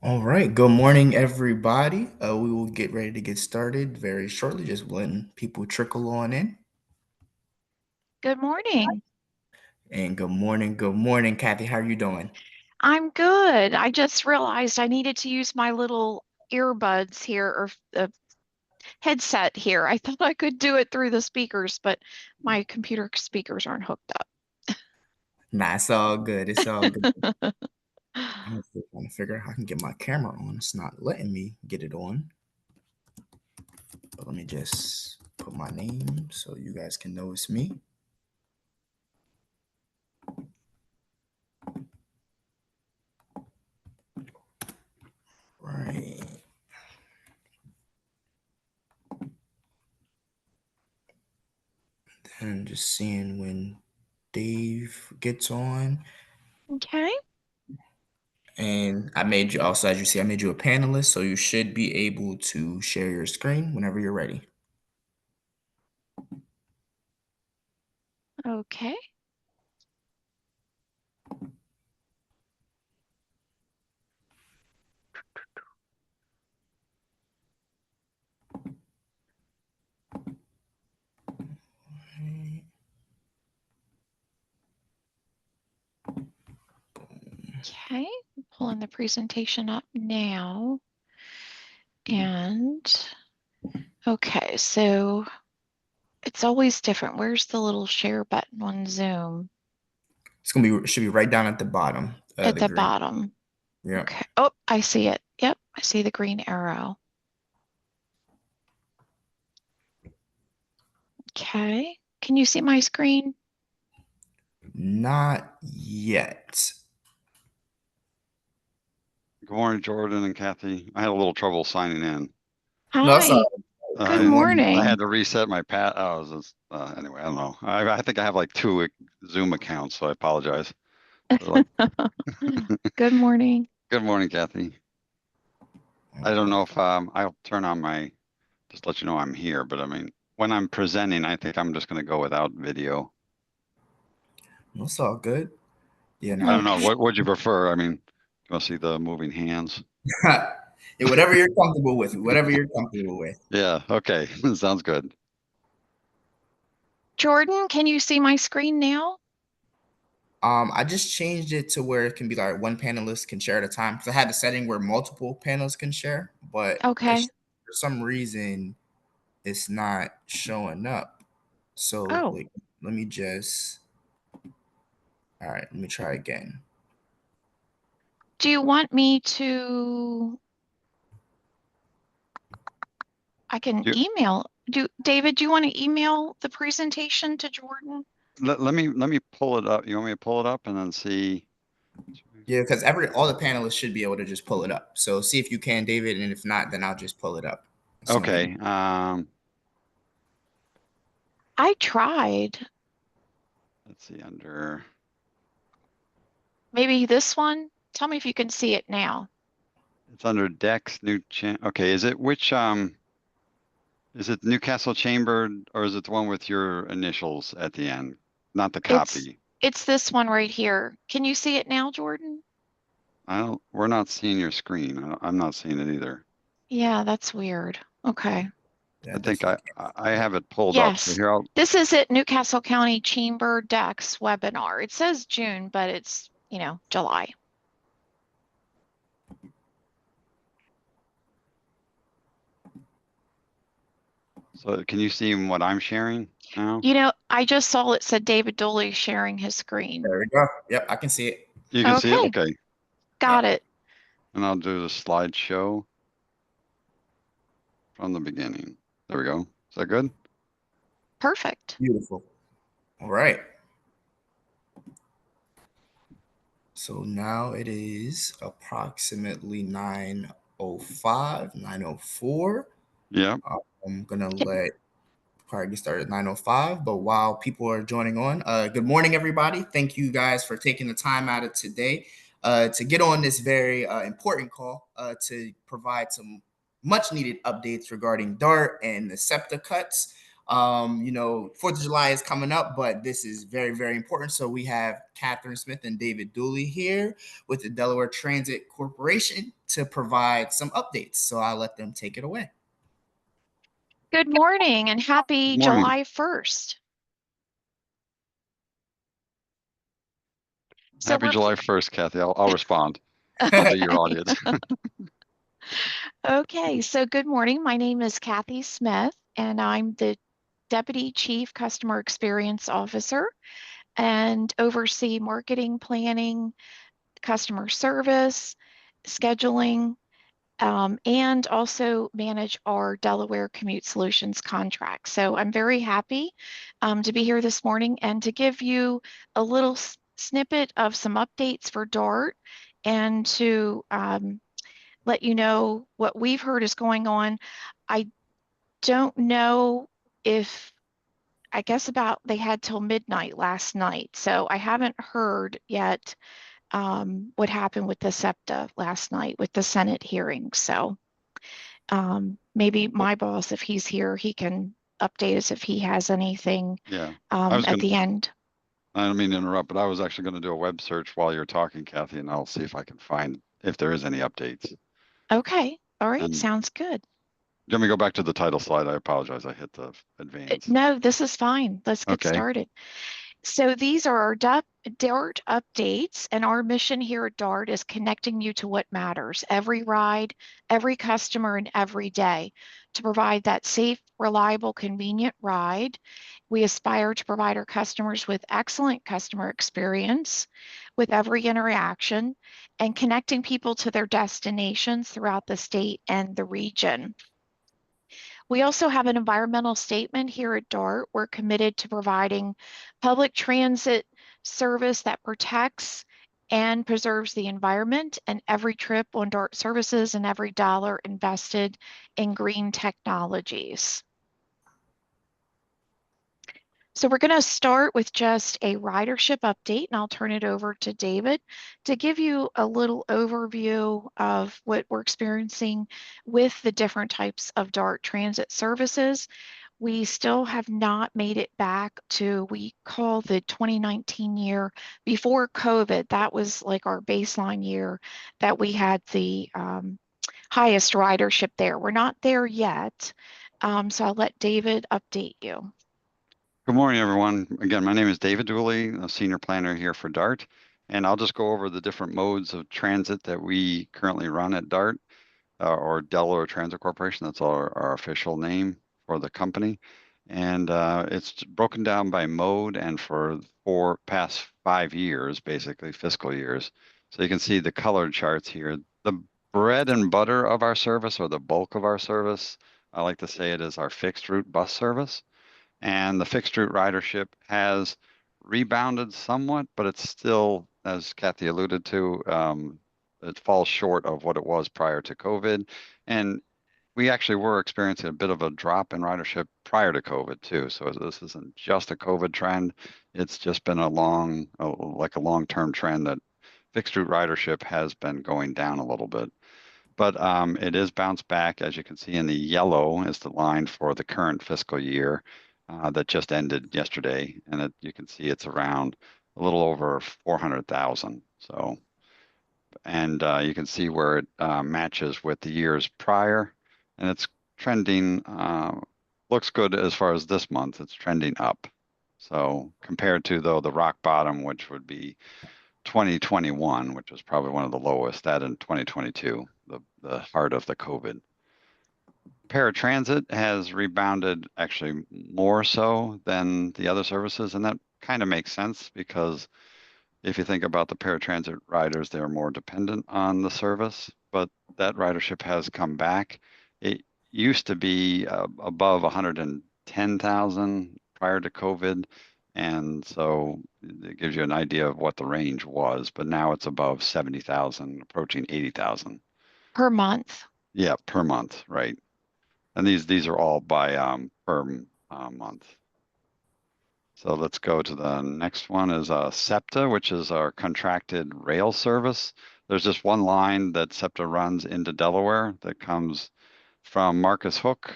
All right. Good morning, everybody. We will get ready to get started very shortly, just letting people trickle on in. Good morning. And good morning, Kathy. How are you doing? I'm good. I just realized I needed to use my little earbuds here or headset here. I thought I could do it through the speakers, but my computer speakers aren't hooked Nah, it's all good. It's all good. up. I'm still trying to figure out how I can get my camera on. It's not letting me get it on. But let me just put my name so you guys can know it's me. Right. Then just seeing when Dave gets on. Okay. And I made you also, as you see, I made you a panelist, so you should be able to share your screen whenever you're ready. Okay. Okay. Pulling the presentation up now. And okay, so it's always different. Where's the little share button on Zoom? It's gonna be, it should be right down at the bottom, At the the green. bottom. Yeah. Okay. Oh, I see it. Yep, I see the green arrow. Okay. Can you see my screen? Not yet. Good morning, Jordan and Kathy. I had a little trouble signing in. No, that's all Hi. right. Good Good morning. I morning. had to reset my pat. Anyway, I don't know. I think I have like two Zoom accounts, so I apologize. Like, Good morning. good morning, Kathy. I don't know if I'll turn on my just let you know I'm here, but I mean, when I'm presenting, I think I'm just going to go without video. That's all good. Yeah, I no. don't know. Okay. What would you prefer? I mean, you want to see the moving hands? Yeah, whatever you're comfortable with, whatever you're comfortable with. Yeah. Okay. Sounds good. Jordan, can you see my screen now? I just changed it to where it can be like one panelist can share at a time. Because I had the setting where multiple panelists can share, but Okay. for some reason it's not showing up. So Oh, like, let me just. All right, let me try again. do you want me to? I can You, email. David, do you want to email the presentation to Jordan? let me pull it up. You want me to pull it up and then see? Yeah, because all the panelists should be able to just pull it up. So see if you can, David, and if not, then I'll just pull it up. It's no big. Okay. I tried. Let's see under. Maybe this one? Tell me if you can see it now. It's under Dex new Okay, is it Newcastle Chamber or is it the one with your initials at the end? Not the It's copy. it's this one right here. Can you see it now, Jordan? I don't. We're not seeing your screen. I'm not seeing it either. Yeah, that's weird. Okay. Yeah, I I think I definitely I have it pulled up. So Yes, here I'll. this is at Newcastle County Chamber Dex webinar. It says June, but it's, July. So can you see what I'm sharing now? I just saw it said David Dooley sharing his can't. screen. There we go. Yep, I can see it. You can see it. Okay, Okay, got Yep, it. and I'll do the slideshow from the beginning. There we go. Is that good? Perfect. beautiful. All right. So now it is approximately 9:05, 9:04. Yeah. I'm gonna let probably get started at 9:05. But while people are joining on, good morning, everybody. Thank you guys for taking the time out of today to get on this very important call to provide some much needed updates regarding DART and the Septa cuts. Fourth of July is coming up, but this is very, very important. So we have Catherine Smith and David Dooley here with the Delaware Transit Corporation to provide some updates. So I'll let them take it away. Good morning and happy Good morning. July 1st. So Happy July 1st, Kathy. I'll respond. I'll be your audience. Okay, so good morning. My name is Kathy Smith, and I'm the Deputy Chief Customer Experience Officer and oversee marketing, planning, customer service, scheduling, and also manage our Delaware Commute Solutions contract. So I'm very happy to be here this morning and to give you a little snippet of some updates for DART and to let you know what we've heard is going on. I don't know if, I guess about they had till midnight last night, so I haven't heard yet what happened with the Septa last night with the Senate hearing. So maybe my boss, if he's here, he can update us if he has anything Yeah. at the end. I don't mean to interrupt, but I was actually going to do a web search while you're talking, Kathy, and I'll see if I can find if there is any updates. Okay. All right. And Sounds good. do you want me to go back to the title slide? I apologize. I hit the advance. No, this is fine. Let's get Okay. started. So these are our DART updates, and our mission here at DART is connecting you to what matters, every ride, every customer, and every day to provide that safe, reliable, convenient ride. We aspire to provide our customers with excellent customer experience with every interaction and connecting people to their destinations throughout the state and the region. We also have an environmental statement here at DART. We're committed to providing public transit service that protects and preserves the environment, and every trip on DART services and every dollar invested in green technologies. So we're going to start with just a ridership update, and I'll turn it over to David to give you a little overview of what we're experiencing with the different types of DART transit services. We still have not made it back to, we call the 2019 year before COVID. That was like our baseline year that we had the highest ridership there. We're not there yet. So I'll let David update you. Good morning, everyone. Again, my name is David Dooley, a senior planner here for DART, and I'll just go over the different modes of transit that we currently run at DART, or Delaware Transit Corporation. That's our official name for the company. And it's broken down by mode and for past 5 years, basically fiscal years. So you can see the colored charts here. The bread and butter of our service, or the bulk of our service, I like to say it is our fixed route bus service. And the fixed route ridership has rebounded somewhat, but it's still, as Kathy alluded to, it falls short of what it was prior to COVID. And we actually were experiencing a bit of a drop in ridership prior to COVID too. So this isn't just a COVID trend. It's just been like a long-term trend that fixed route ridership has been going down a little bit. But it is bounced back, as you can see in the yellow is the line for the current fiscal year that just ended yesterday. And you can see it's around a little over 400,000. So, and you can see where it matches with the years prior. And it's trending, looks good as far as this month, it's trending up. So compared to, though, the rock bottom, which would be 2021, which was probably one of the lowest, that in 2022, the heart of the COVID. Paratransit has rebounded actually more so than the other services, and that kind of makes sense because if you think about the paratransit riders, they're more dependent on the service, but that ridership has come back. It used to be above 110,000 prior to COVID, and so it gives you an idea of what the range was, but now it's above 70,000, approaching 80,000. Per month. Yeah, per month, right. And these are all by per month. So let's go to the next one is Septa, which is our contracted rail service. There's just one line that Septa runs into Delaware that comes from Marcus Hook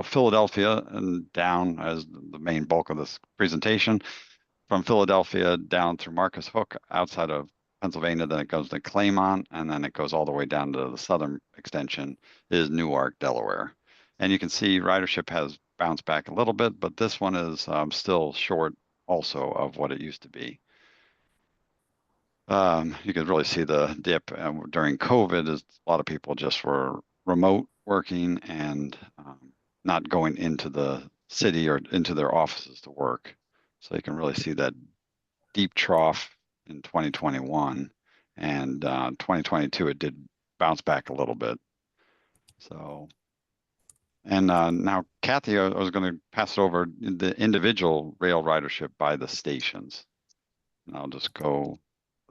Philadelphia and down as the main bulk of this presentation. From Philadelphia down through Marcus Hook outside of Pennsylvania, then it goes to Claymont, and then it goes all the way down to the southern extension is Newark, Delaware. And you can see ridership has bounced back a little bit, but this one is still short also of what it used to be. You could really see the dip during COVID as a lot of people just were remote working and not going into the city or into their offices to work. So you can really see that deep trough in 2021, and 2022 it did bounce back a little bit. So, and now Kathy, I was going to pass it over the individual rail ridership by the stations. And I'll just go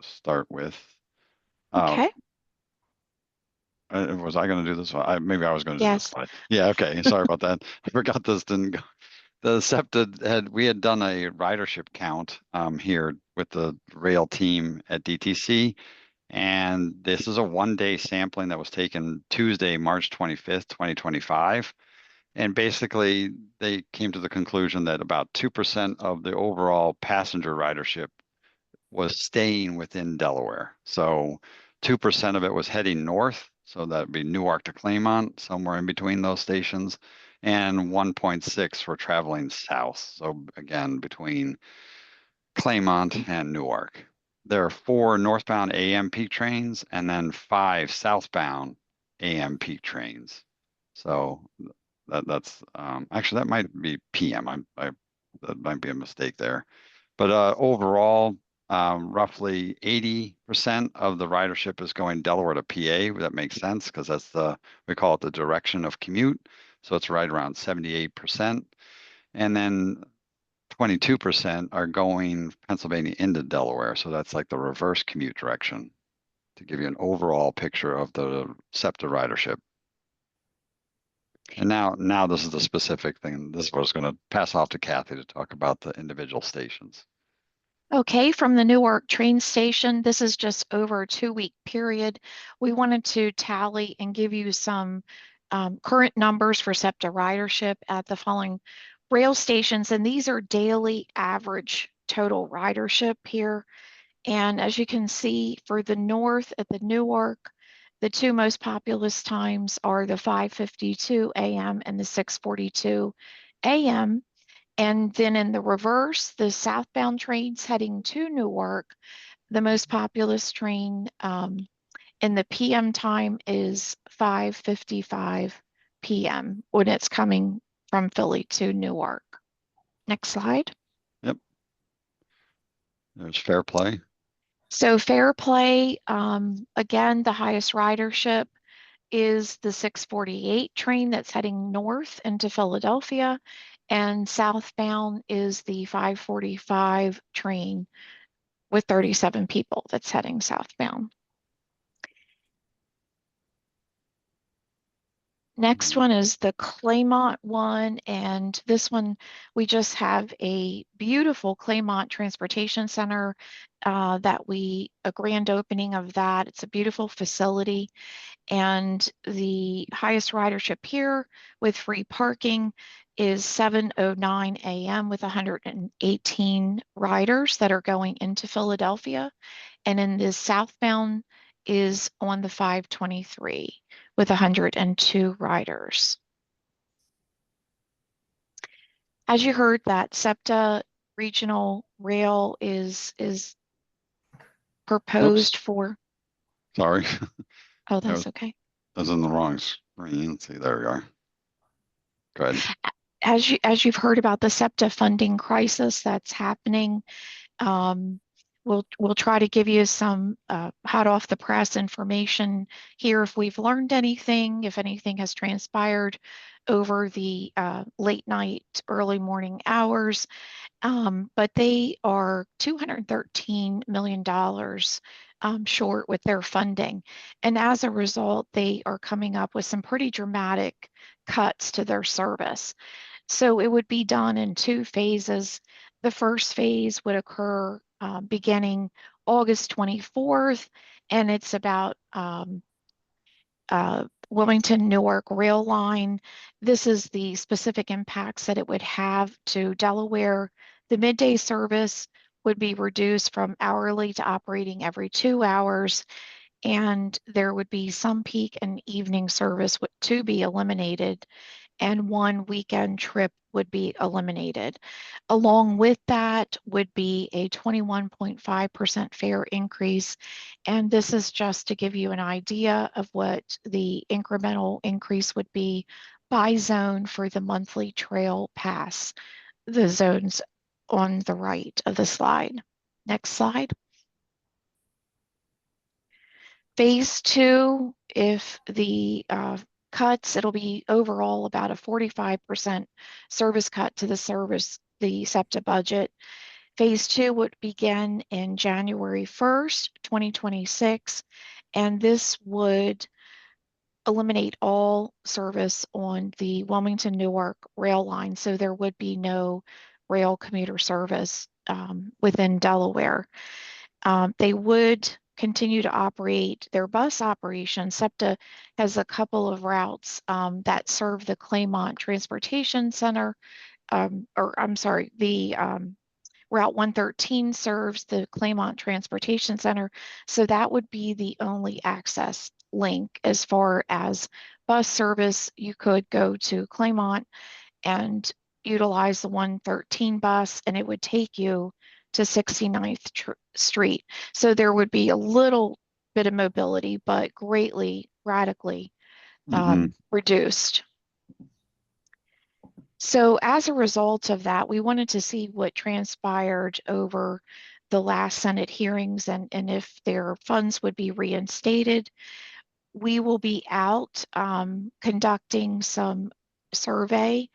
start with. Okay. Was I going to do this one? Maybe I was going to do this Yes. slide. Yeah, okay. Sorry about that. I forgot this didn't go. The Septa we had done a ridership count here with the rail team at DTC, and this is a 1-day sampling that was taken Tuesday, March 25th, 2025. And basically, they came to the conclusion that about 2% of the overall passenger ridership was staying within Delaware. So 2% of it was heading north. So that'd be Newark to Claymont, somewhere in between those stations, and 1.6 for traveling south. So again, between Claymont and Newark. There are 4 northbound AM peak trains and then 5 southbound AM peak trains. So that's actually that might be PM. That might be a mistake there. But overall, roughly 80% of the ridership is going Delaware to PA. That makes sense because we call it the direction of commute. So it's right around 78%. And then 22% are going Pennsylvania into Delaware. So that's like the reverse commute direction to give you an overall picture of the SEPTA ridership. And now this is the specific thing. This is what I was going to pass off to Kathy to talk about the individual stations. Okay, from the Newark train station, this is just over a 2-week period. We wanted to tally and give you some current numbers for SEPTA ridership at the following rail stations, and these are daily average total ridership here. And as you can see, for the north at the Newark, the 2 most populous times are the 5:52 a.m. and the 6:42 a.m. And then in the reverse, the southbound trains heading to Newark, the most populous train in the PM time is 5:55 p.m. when it's coming from Philly to Newark. Next slide. Yep. There's Fair Play. So Fair Play, again, the highest ridership is the 6:48 train that's heading north into Philadelphia, and southbound is the 5:45 train with 37 people that's heading southbound. Next one is the Claymont one, and this one we just have a beautiful Claymont Transportation Center a grand opening of that. It's a beautiful facility, and the highest ridership here with free parking is 7:09 a.m. with 118 riders that are going into Philadelphia, and in the southbound is on the 5:23 with 102 riders. As you heard, that SEPTA regional rail is proposed Oops. for. Sorry. Oh, that's okay. I was in the wrong screen. Let's see, there we are. Go ahead. As you've heard about the SEPTA funding crisis that's happening, we'll try to give you some hot off the press information here if we've learned anything, if anything has transpired over the late night, early morning hours. But they are $213 million short with their funding. And as a result, they are coming up with some pretty dramatic cuts to their service. So it would be done in 2 phases. The first phase would occur beginning August 24th, and it's about Wilmington Newark rail line. This is the specific impacts that it would have to Delaware. The midday service would be reduced from hourly to operating every 2 hours, and there would be some peak and evening service to be eliminated, and one weekend trip would be eliminated. Along with that would be a 21.5% fare increase. And this is just to give you an idea of what the incremental increase would be by zone for the monthly trail pass, the zones on the right of the slide. Next slide. Phase two, if the cuts, it'll be overall about a 45% service cut to the SEPTA budget. Phase two would begin in January 1st, 2026, and this would eliminate all service on the Wilmington Newark rail line, so there would be no rail commuter service within Delaware. They would continue to operate their bus operation. SEPTA has a couple of routes that serve the Claymont Transportation Center, or I'm sorry, the Route 113 serves the Claymont Transportation Center. So that would be the only access link as far as bus service. You could go to Claymont and utilize the 113 bus, and it would take you to 69th Street. So there would be a little bit of mobility, but greatly, radically reduced. So as a result of that, we wanted to see what transpired over the last Senate hearings and if their funds would be reinstated. We will be out conducting some survey,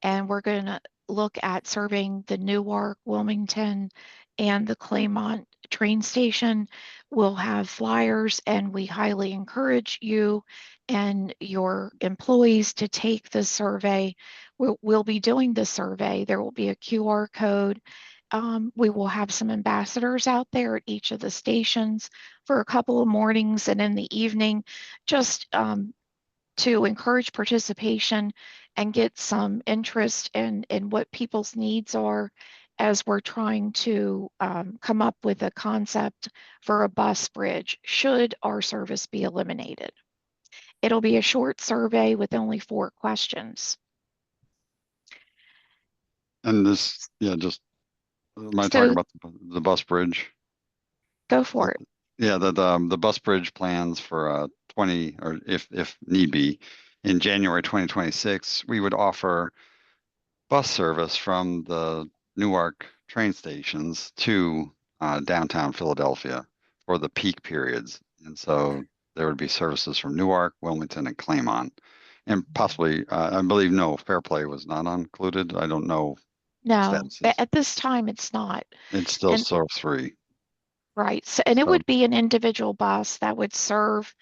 and we're going to look at serving the Newark, Wilmington, and the Claymont train station. We'll have flyers, and we highly encourage you and your employees to take the survey. We'll be doing the survey. There will be a QR code. We will have some ambassadors out there at each of the stations for a couple of mornings and in the evening, just to encourage participation and get some interest in what people's needs are as we're trying to come up with a concept for a bus bridge should our service be eliminated. It'll be a short survey with only 4 questions. And this, yeah, just am I talking So about the bus bridge? go for it. Yeah, the bus bridge plans for 20, or if need be, in January 2026, we would offer bus service from the Newark train stations to downtown Philadelphia for the peak periods. And so there would be services from Newark, Wilmington, and Claymont. And possibly, I believe, no, Fairplay was not included. I don't know No, statuses. at this time it's not. It's still And serve three. right. So, and it So would be an individual bus that would serve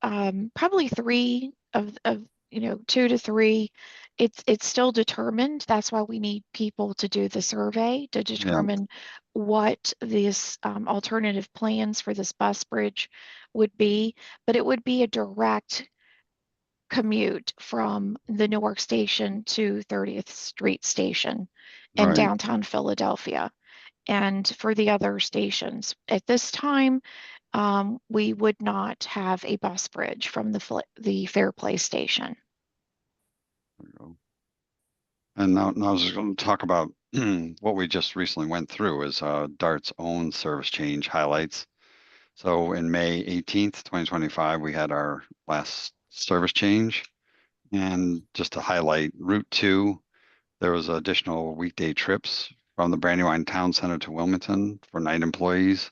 probably 3 of 2 to 3. It's still determined. That's why we need people to do the survey to yeah, determine what these alternative plans for this bus bridge would be. But it would be a direct commute from the Newark station to 30th Street station in right. downtown Philadelphia. And for the other stations, at this time, we would not have a bus bridge from the Fairplay station. There we go. And now I was going to talk about what we just recently went through is DART's own service change highlights. So in May 18th, 2025, we had our last service change. And just to highlight Route 2, there was additional weekday trips from the Brandywine Town Center to Wilmington for night employees.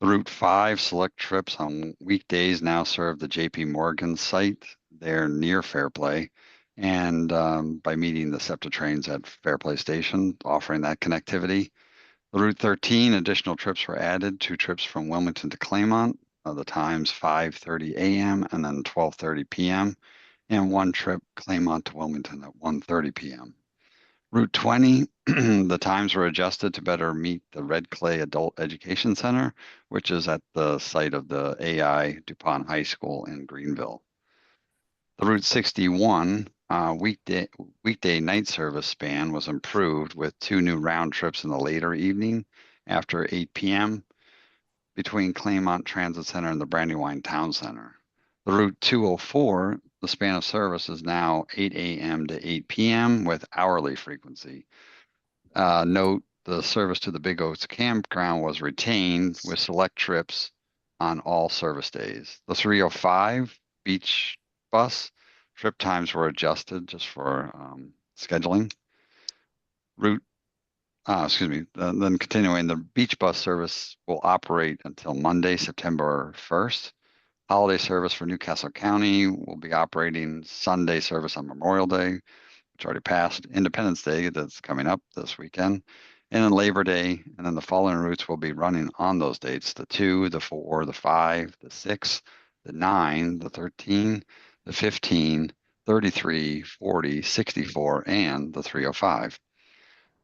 The Route 5 select trips on weekdays now serve the JP Morgan site. They're near Fairplay. And by meeting the SEPTA trains at Fairplay Station, offering that connectivity. The Route 13 additional trips were added, 2 trips from Wilmington to Claymont, the times 5:30 a.m. and then 12:30 p.m., and 1 trip Claymont to Wilmington at 1:30 p.m. Route 20, the times were adjusted to better meet the Red Clay Adult Education Center, which is at the site of the AI DuPont High School in Greenville. The Route 61 weekday night service span was improved with 2 new round trips in the later evening after 8 p.m. between Claymont Transit Center and the Brandywine Town Center. The Route 204, the span of service is now 8 a.m. to 8 p.m. with hourly frequency. Note the service to the Big Oaks campground was retained with select trips on all service days. The 305 beach bus trip times were adjusted just for scheduling. Then continuing, the beach bus service will operate until Monday, September 1st. Holiday service for Newcastle County will be operating Sunday service on Memorial Day, which already passed, Independence Day that's coming up this weekend, and then Labor Day. And then the following routes will be running on those dates: the 2, the 4, the 5, the 6, the 9, the 13, the 15, 33, 40, 64, and the 305.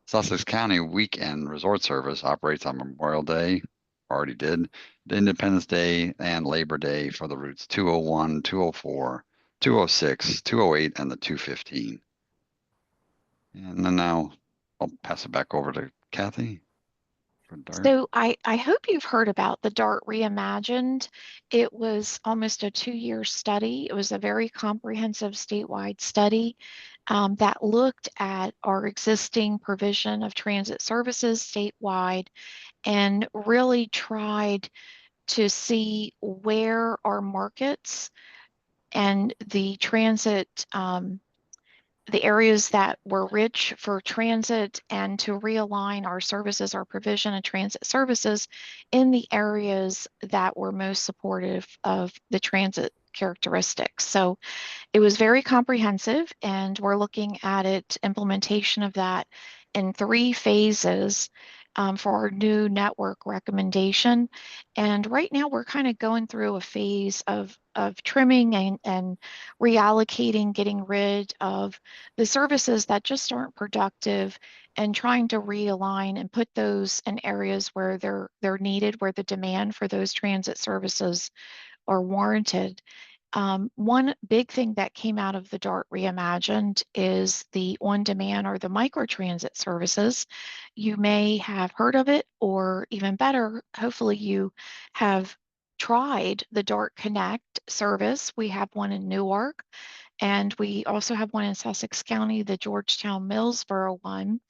Sussex County weekend resort service operates on Memorial Day, already did, the Independence Day and Labor Day for the routes 201, 204, 206, 208, and the 215. And then now I'll pass it back over to Kathy for DART. So I hope you've heard about the DART Reimagined. It was almost a 2-year study. It was a very comprehensive statewide study that looked at our existing provision of transit services statewide and really tried to see where our markets and the transit the areas that were rich for transit and to realign our services, our provision of transit services in the areas that were most supportive of the transit characteristics. So it was very comprehensive, and we're looking at implementation of that in 3 phases for our new network recommendation. And right now we're kind of going through a phase of trimming and reallocating, getting rid of the services that just aren't productive and trying to realign and put those in areas where they're needed, where the demand for those transit services are warranted. One big thing that came out of the DART Reimagined is the on-demand or the microtransit services. You may have heard of it, or even better, hopefully you have tried the DART Connect service. We have one in Newark, and we also have one in Sussex County, the Georgetown Millsboro one.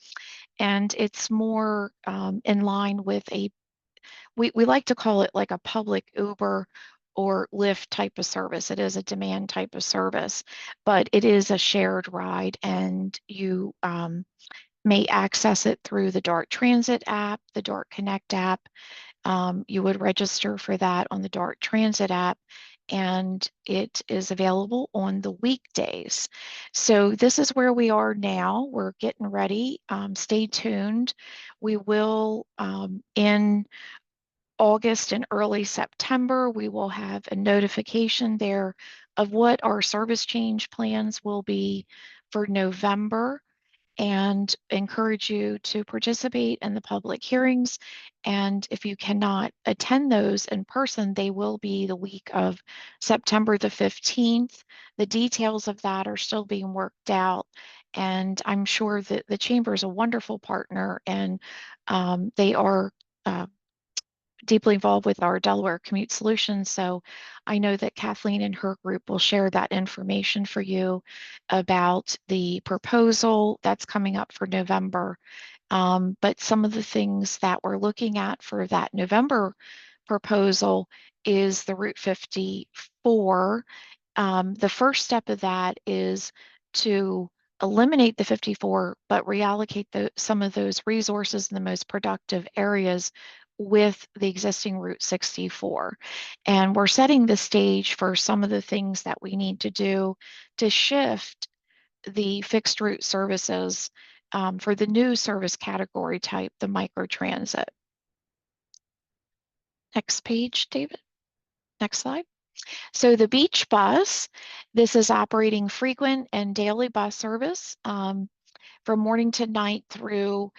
And it's more in line with we like to call it like a public Uber or Lyft type of service. It is a demand type of service, but it is a shared ride, and you may access it through the DART Transit app, the DART Connect app. You would register for that on the DART Transit app, and it is available on the weekdays. So this is where we are now. We're getting ready. Stay tuned. We will, in August and early September, we will have a notification there of what our service change plans will be for November, and encourage you to participate in the public hearings. And if you cannot attend those in person, they will be the week of September the 15th. The details of that are still being worked out. And I'm sure that the Chamber is a wonderful partner, and they are deeply involved with our Delaware Commute Solutions. So I know that Kathleen and her group will share that information for you about the proposal that's coming up for November. But some of the things that we're looking at for that November proposal is the Route 54. The first step of that is to eliminate the 54, but reallocate some of those resources in the most productive areas with the existing Route 64. And we're setting the stage for some of the things that we need to do to shift the fixed route services for the new service category type, the microtransit. Next page, David. Next slide. So the beach bus, this is operating frequent and daily bus service from morning to night through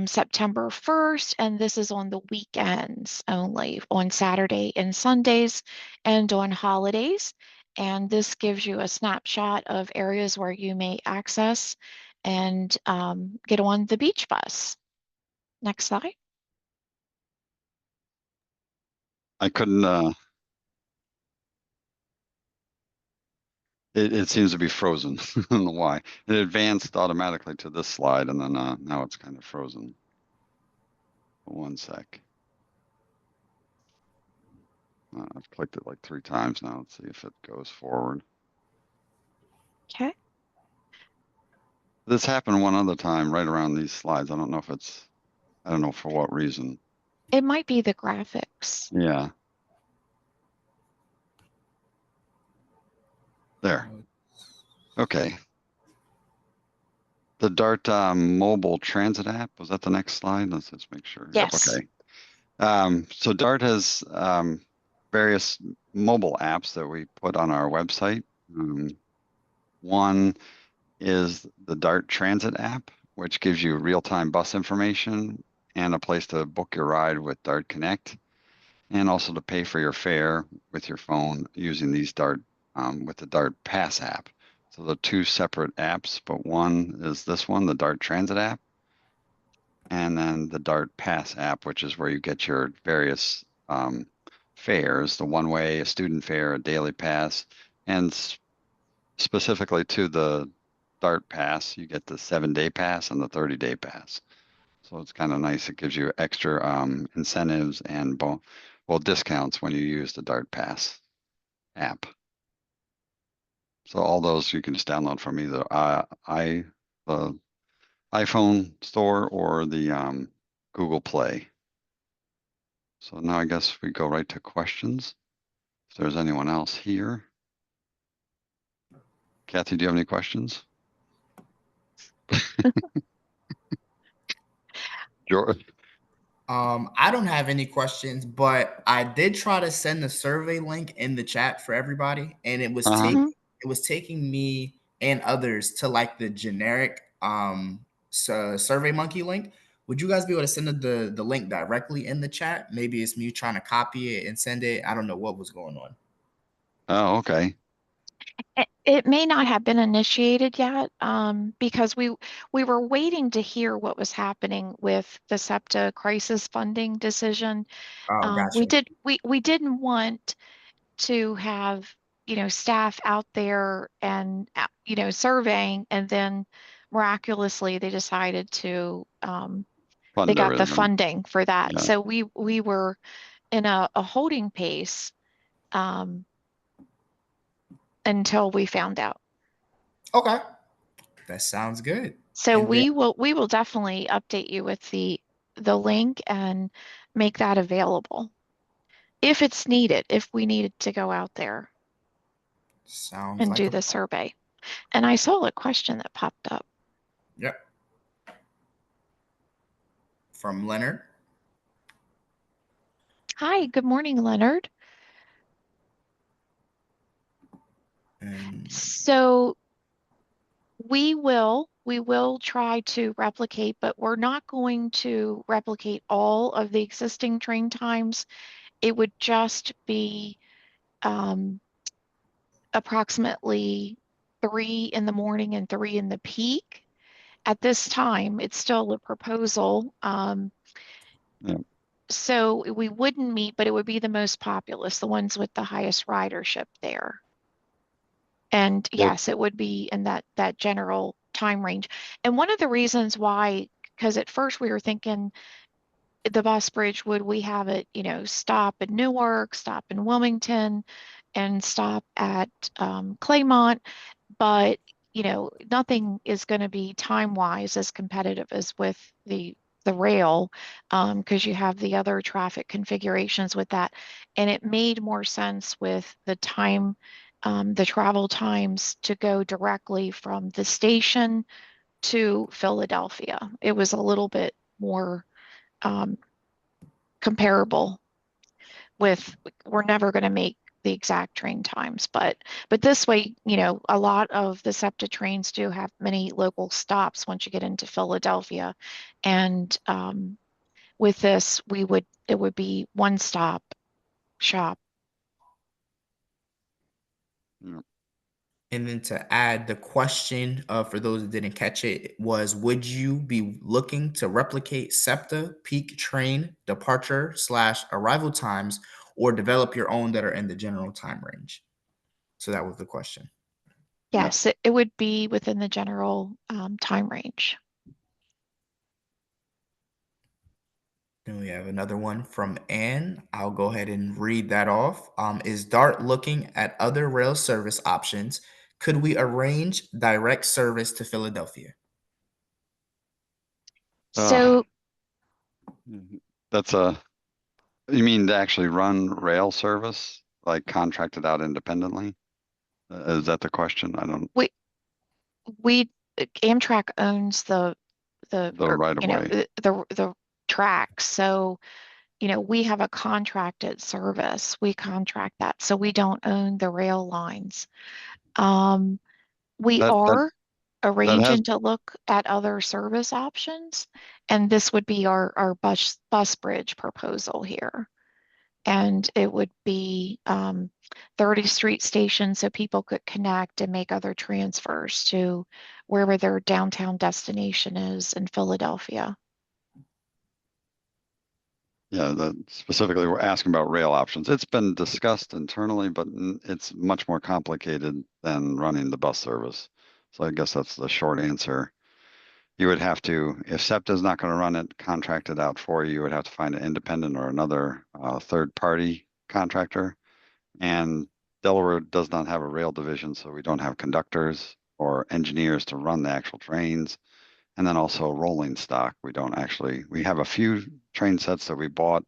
September 1st, and this is on the weekends only, on Saturday and Sundays and on holidays. And this gives you a snapshot of areas where you may access and get on the beach bus. Next slide. I couldn't, it seems to be frozen. I don't know why. It advanced automatically to this slide and then now it's kind of frozen. One sec. I've clicked it like 3 times now. Let's see if it goes forward. Okay. This happened one other time right around these slides. I don't know if it's, I don't know for what reason. It might be the graphics. Yeah. There. Okay. The Dart mobile transit app, was that the next slide? Let's just make sure. Yep, Yes. okay. So Dart has various mobile apps that we put on our website. One is the Dart Transit app, which gives you real-time bus information and a place to book your ride with Dart Connect, and also to pay for your fare with your phone using these Dart with the Dart Pass app. So the two separate apps, but one is this one, the Dart Transit app, and then the Dart Pass app, which is where you get your various fares, the one-way, a student fare, a daily pass, and specifically to the Dart Pass, you get the 7-day pass and the 30-day pass. So it's kind of nice. It gives you extra incentives and well, discounts when you use the Dart Pass app. So all those you can just download from either the iPhone store or the Google Play. So now I guess we go right to questions. If there's anyone else here. Kathy, do you have any questions? George? I don't have any questions, but I did try to send the survey link in the chat for everybody, and Uh-huh. it was taking me and others to like the generic survey monkey link. Would you guys be able to send the link directly in the chat? Maybe it's me trying to copy it and send it. I don't know what was going on. Oh, okay. It may not have been initiated yet because we were waiting to hear what was happening with the SEPTA crisis funding decision. Oh, We gotcha. we didn't want to have, staff out there and, surveying, and then miraculously they decided to, they Fund got the everything. funding for that. Yeah. So we were in a holding pace um, until we found out. Okay, that sounds good. So And then we will definitely update you with the link and make that available if it's needed, if we needed to go out there sounds and like do a the plan. survey. And I saw a question that popped up. Yep, from Leonard. Hi, good morning, Leonard. And So we will try to replicate, but we're not going to replicate all of the existing train times. It would just be um, approximately 3 in the morning and 3 in the peak. At this time, it's still a proposal. Yeah. So we wouldn't meet, but it would be the most populous, the ones with the highest ridership there. And Well, yes, it would be in that general time range. And one of the reasons why, because at first we were thinking the bus bridge, would we have it, stop in Newark, stop in Wilmington, and stop at Claymont, but nothing is going to be time-wise as competitive as with the rail, because you have the other traffic configurations with that, and it made more sense with the travel times to go directly from the station to Philadelphia. It was a little bit more um, comparable with, we're never going to make the exact train times, but this way, a lot of the SEPTA trains do have many local stops once you get into Philadelphia. And with this, it would be one stop shop. Yeah. And then to add the question, for those that didn't catch it, was would you be looking to replicate SEPTA peak train departure / arrival times or develop your own that are in the general time range? So that was the question. Yeah. Yes, it would be within the general time range. Then we have another one from Anne. I'll go ahead and read that off. Is DART looking at other rail service options? Could we arrange direct service to Philadelphia? Uh, So that's you mean to actually run rail service, like contracted out independently? Is that the question? I don't, we we Amtrak owns the or, right of way. the tracks. So, we have a contracted service. We contract that. So we don't own the rail lines. Um, we That that are that has, arranging to look at other service options, and this would be our bus bridge proposal here. And it would be 30 street stations so people could connect and make other transfers to wherever their downtown destination is in Philadelphia. yeah, that specifically we're asking about rail options. It's been discussed internally, but it's much more complicated than running the bus service. So I guess that's the short answer. You would have to, if SEPTA is not going to run it, contract it out for you. You would have to find an independent or another third party contractor. And Delaware does not have a rail division, so we don't have conductors or engineers to run the actual trains. And then also rolling stock. We have a few train sets that we bought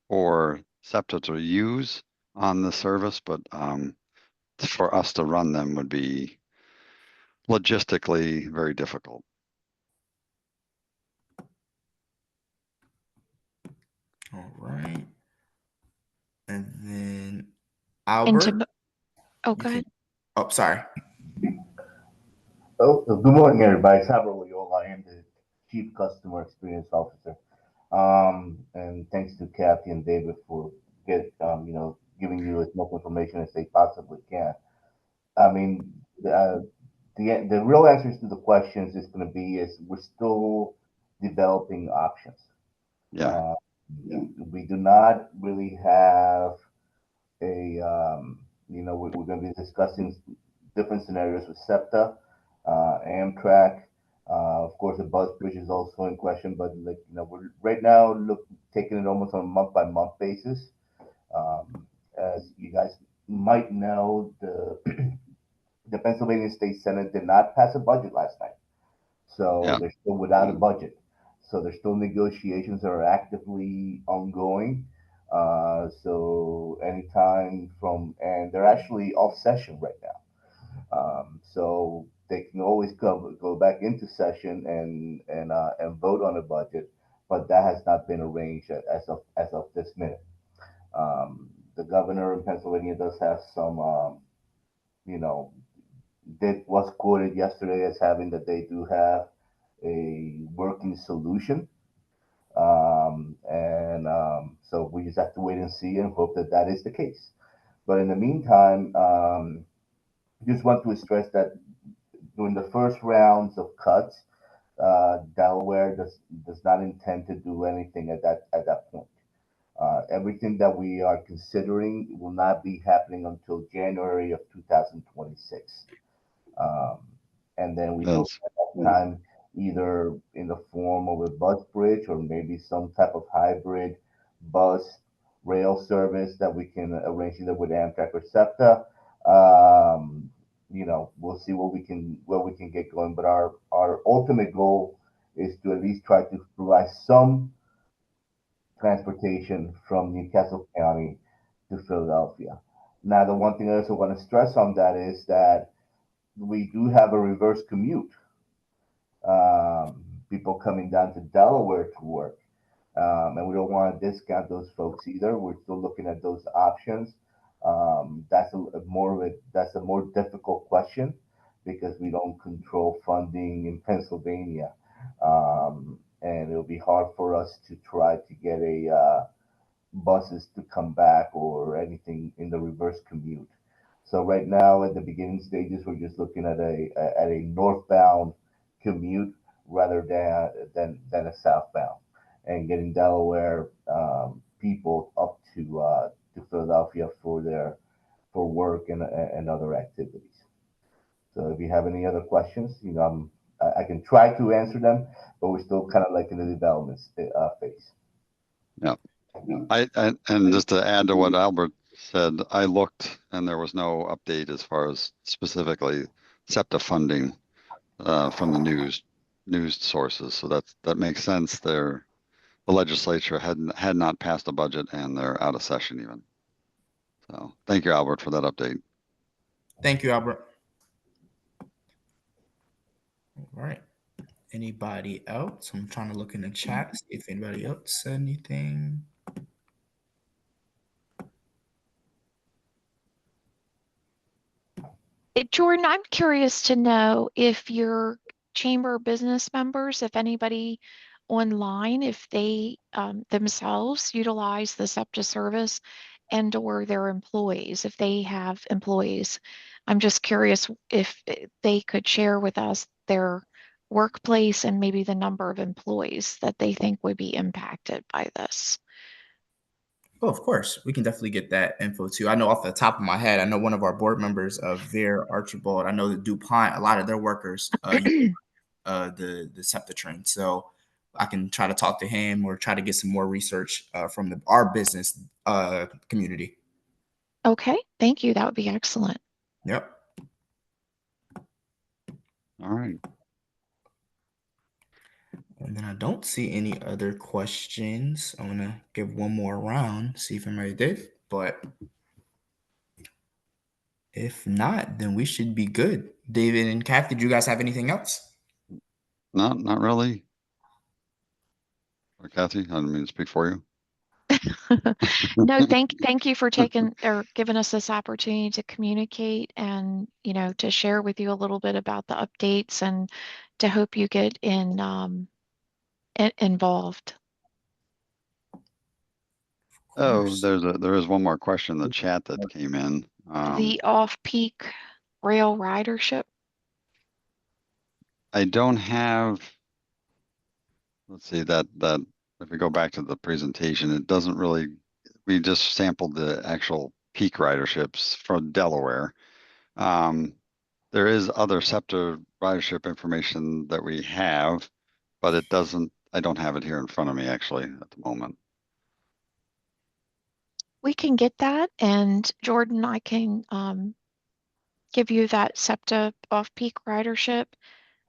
for SEPTA to use on the service, but for us to run them would be logistically very difficult. All right. And then And Albert, oh, you go ahead. can, oh, sorry. Oh, good morning, everybody. It's Albert Loyola. I am the Chief Customer Experience Officer. And thanks to Kathy and David for giving you as much information as they possibly can. I mean, the real answers to the questions is going to be is we're still developing options. Yeah. Uh, we do not really have we're going to be discussing different scenarios with SEPTA, Amtrak. Of course, the bus bridge is also in question, but we're right now taking it almost on a month by month basis. As you guys might know, the Pennsylvania State Senate did not pass a budget last night, so Yeah. they're still without a budget. So there's still negotiations that are actively ongoing. So anytime and they're actually off session right now. So they can always go back into session and vote on a budget, but that has not been arranged as of this minute. The governor in Pennsylvania does have some, you know, did was quoted yesterday as having that they do have a working solution, and so we just have to wait and see and hope that that is the case. But in the meantime, just want to stress that during the first rounds of cuts, Delaware does not intend to do anything at that point. Everything that we are considering will not be happening until January of 2026. Um, and then we hope That's at that time, either in the form of a bus bridge or maybe some type of hybrid bus rail service that we can arrange either with Amtrak or SEPTA. We'll see what we can get going. But our ultimate goal is to at least try to provide some transportation from Newcastle County to Philadelphia. Now, the one thing I also want to stress on that is that we do have a reverse commute. People coming down to Delaware to work, and we don't want to discount those folks either. We're still looking at those options. That's a more difficult question because we don't control funding in Pennsylvania, and it'll be hard for us to try to get a buses to come back or anything in the reverse commute. So right now, at the beginning stages, we're just looking at a northbound commute rather than a southbound, and getting Delaware people up to Philadelphia for work and other activities. So if you have any other questions, I can try to answer them, but we're still kind of like in the development phase. Yeah. And just to add to what Albert said, I looked and there was no update as far as specifically SEPTA funding from the news sources. So that makes sense. The legislature had not passed a budget and they're out of session even. So thank you, Albert, for that update. Thank you, Albert. All right. Anybody else? I'm trying to look in the chat, see if anybody else said anything. Jordan, I'm curious to know if your chamber business members, if anybody online, if they themselves utilize the SEPTA service and or their employees, if they have employees. I'm just curious if they could share with us their workplace and maybe the number of employees that they think would be impacted by this. Oh, of course. We can definitely get that info too. I know off the top of my head, I know one of our board members of Veer Archibald, I know that DuPont, a lot of their workers use the SEPTA train. So I can try to talk to him or try to get some more research from our business community. Okay, thank you. That would be excellent. Yep. All right. And then I don't see any other questions. I'm gonna give one more round, see if anybody did. But if not, then we should be good. David and Kath, did you guys have anything else? No, not really. Or Kathy, I didn't mean to speak for you. No, thank you for taking or giving us this opportunity to communicate and, to share with you a little bit about the updates and to hope you get involved. Oh, there is one more question in the chat that came in. The off-peak rail ridership. I don't have, let's see, that if we go back to the presentation, it doesn't really, we just sampled the actual peak riderships from Delaware. There is other SEPTA ridership information that we have, but I don't have it here in front of me actually at the moment. We can get that, and Jordan, I can give you that SEPTA off-peak ridership,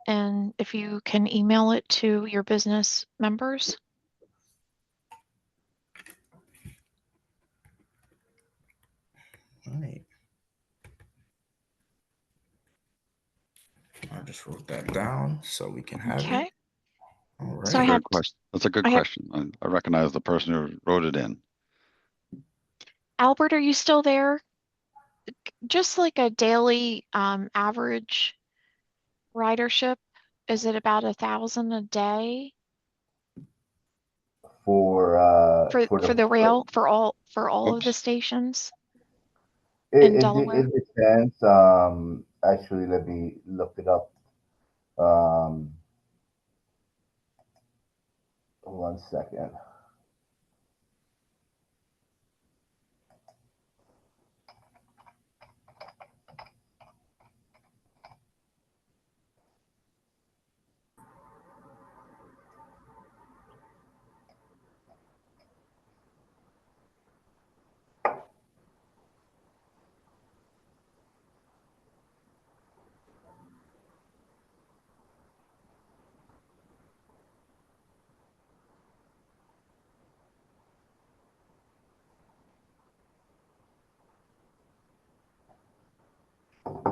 and if you can email it to your business members. All right. I just wrote that down so we can have Okay. it. All right. So I had That's a good question. I recognize the person who wrote it in. Albert, are you still there? Just like a daily average ridership, is it about 1,000 a day for the rail for all of the stations in Delaware? It depends. Actually, let me look it up. Um, 1 second.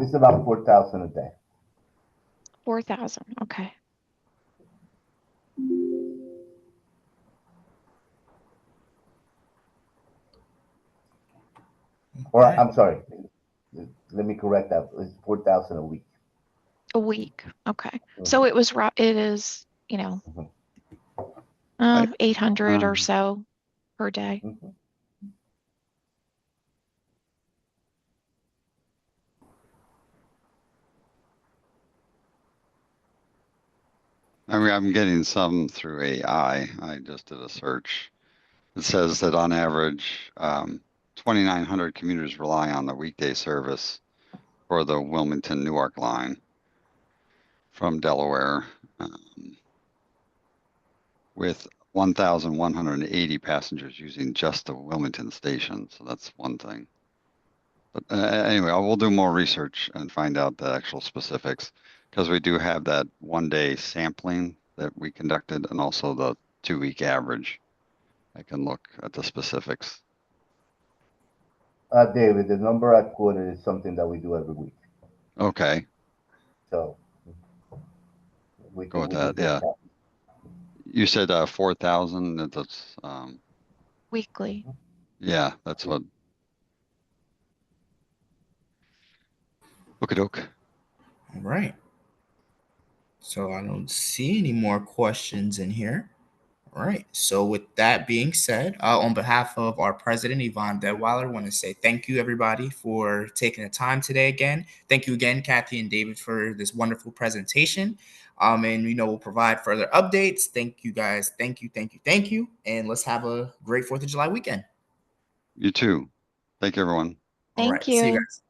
It's about 4,000 a day. 4,000. Okay. Or Right. I'm sorry. Let me correct that. It's 4,000 a week. A week. Okay. So it is, Mhm. 800 or so per day. Mhm. I mean, I'm getting some through AI. I just did a search. It says that on average, 2,900 commuters rely on the weekday service for the Wilmington Newark line from Delaware, with 1,180 passengers using just the Wilmington station. So that's one thing. But anyway, I will do more research and find out the actual specifics, because we do have that 1 day sampling that we conducted and also the 2 week average. I can look at the specifics. David, the number I quoted is something that we do every week. Okay, So we go can with we can that. get Yeah. that. You said 4,000. That's Weekly. yeah, that's what. Okie doke. All right. So I don't see any more questions in here. All right. So with that being said, on behalf of our president, Yvonne Detweiler, I want to say thank you, everybody, for taking the time today again. Thank you again, Kathy and David, for this wonderful presentation. And, we'll provide further updates. Thank you, guys. Thank you, thank you, thank you. And let's have a great 4th of July weekend. You too. Thank you, everyone. All right. Thank See you you. guys.